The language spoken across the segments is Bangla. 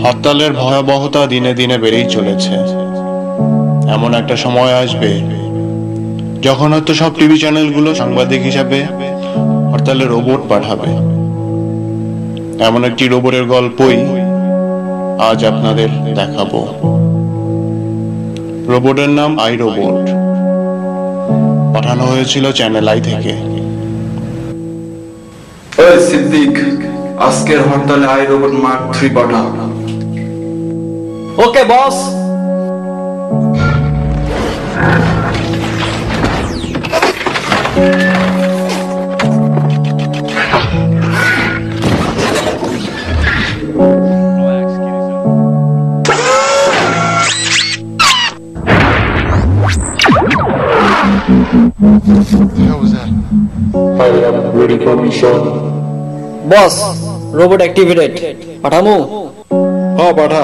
হরতালের ভয়াবহতা দিনে দিনে বেড়েই চলেছে। এমন একটা সময় আসবে যখন হয়তো সব টিভি চ্যানেলগুলো সাংবাদিক হিসাবে হরতালের রোবট পাঠাবে। এমন একটি রোবটের গল্পই আজ আপনাদের দেখাবো। রোবটের নাম আই রোবট। পাঠানো হয়েছিল চ্যানেল আই থেকে। ওই সিদ্দিক, আজকের হরতালে আই রোবট মার্ক 3 পাঠা। Okay boss. I am ready for mission. Boss, robot activated. পাঠামু? হ্যাঁ পাঠা।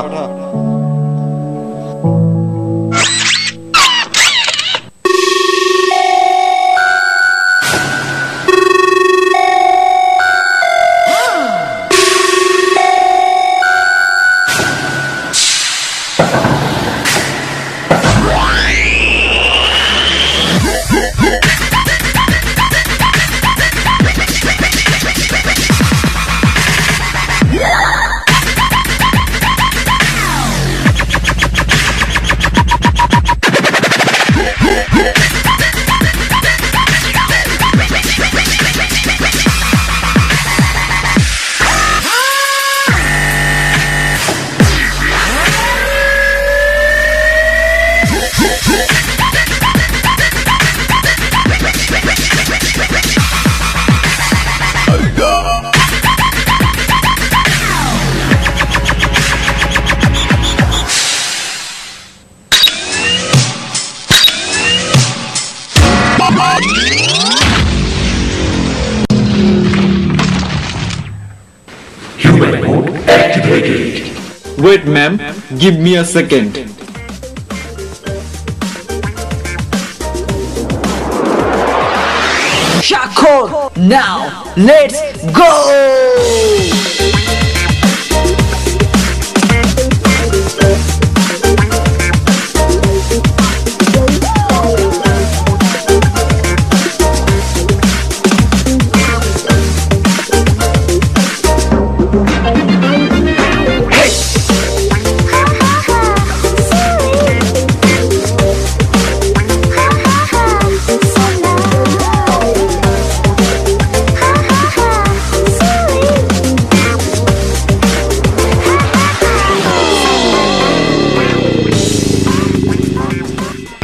Human mode activated. Wait, ma'am. Give me a second. স্বাক্ষর নাও, let's go.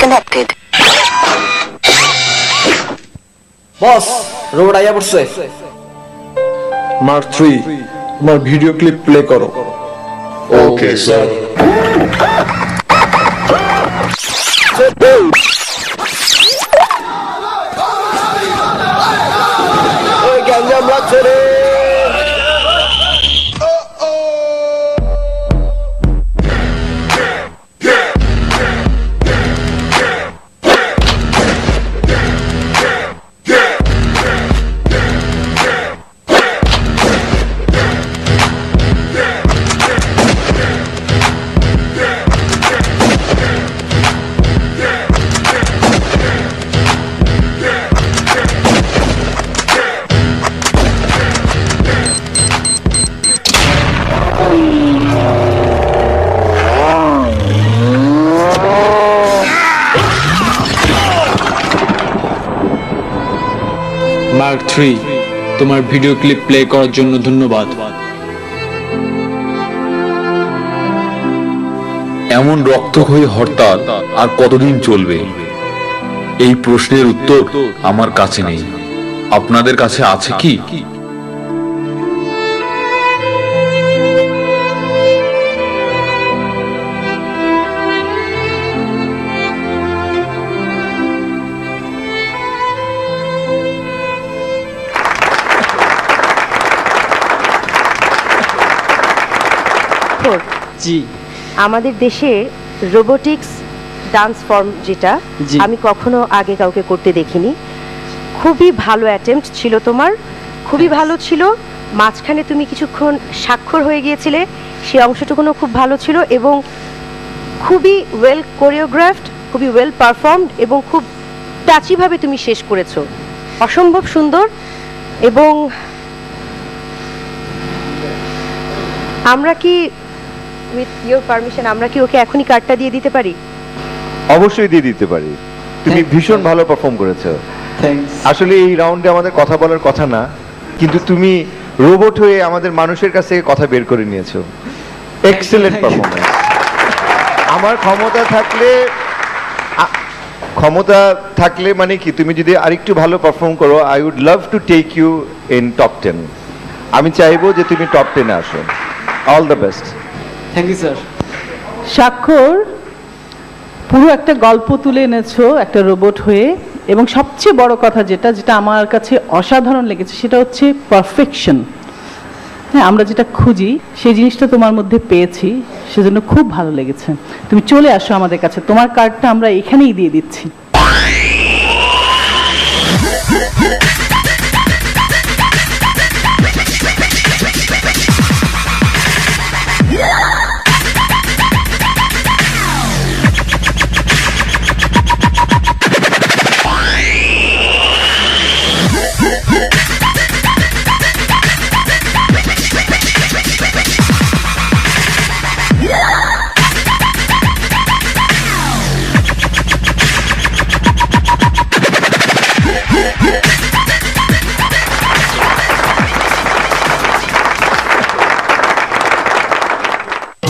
Connected. Boss, robot আইয়া পড়ছে। মার্ক 3, তোমার ভিডিও ক্লিপ প্লে করো। Okay, sir. ওই গ্যাঞ্জাম লাগছে রে। মার্ক 3, তোমার ভিডিও ক্লিপ প্লে করার জন্য ধন্যবাদ। এমন রক্তক্ষয়ী হরতাল আর কতদিন চলবে? এই প্রশ্নের উত্তর আমার কাছে নেই। আপনাদের কাছে আছে কি? জি, আমাদের দেশে রোবোটিক্স ডান্স ফর্ম যেটা জি। আমি কখনো আগে কাউকে করতে দেখিনি। খুবই ভালো অ্যাটেম্পট ছিল তোমার, খুবই ভালো ছিল। মাঝখানে তুমি কিছুক্ষণ স্বাক্ষর হয়ে গিয়েছিলে, সেই অংশটুকুনও খুব ভালো ছিল এবং খুবই ওয়েল কোরিওগ্রাফড, খুবই ওয়েল পারফর্মড এবং খুব টাচিভাবে তুমি শেষ করেছো, অসম্ভব সুন্দর। এবং আমরা কি উইথ ইওর পারমিশন আমরা কি ওকে এখনই কার্ডটা দিয়ে দিতে পারি? অবশ্যই দিয়ে দিতে পারি। তুমি ভীষণ ভালো পারফর্ম করেছো। আসলে এই রাউন্ডে আমাদের কথা বলার কথা না, কিন্তু তুমি রোবট হয়ে আমাদের মানুষের কাছ থেকে কথা বের করে নিয়েছো। Excellent performance. আমার ক্ষমতা থাকলে মানে কি, তুমি যদি আরেকটু ভালো পারফর্ম করো, I would love to take you in top 10। আমি চাইবো যে তুমি টপ 10 আসো। All the best. Thank you sir. স্বাক্ষর, পুরো একটা গল্প তুলে এনেছো একটা রোবট হয়ে, এবং সবচেয়ে বড় কথা যেটা যেটা আমার কাছে অসাধারণ লেগেছে সেটা হচ্ছে পারফেকশন। হ্যাঁ, আমরা যেটা খুঁজি সেই জিনিসটা তোমার মধ্যে পেয়েছি, সেজন্য খুব ভালো লেগেছে। তুমি চলে আসো আমাদের কাছে, তোমার কার্ডটা আমরা এখানেই দিয়ে দিচ্ছি।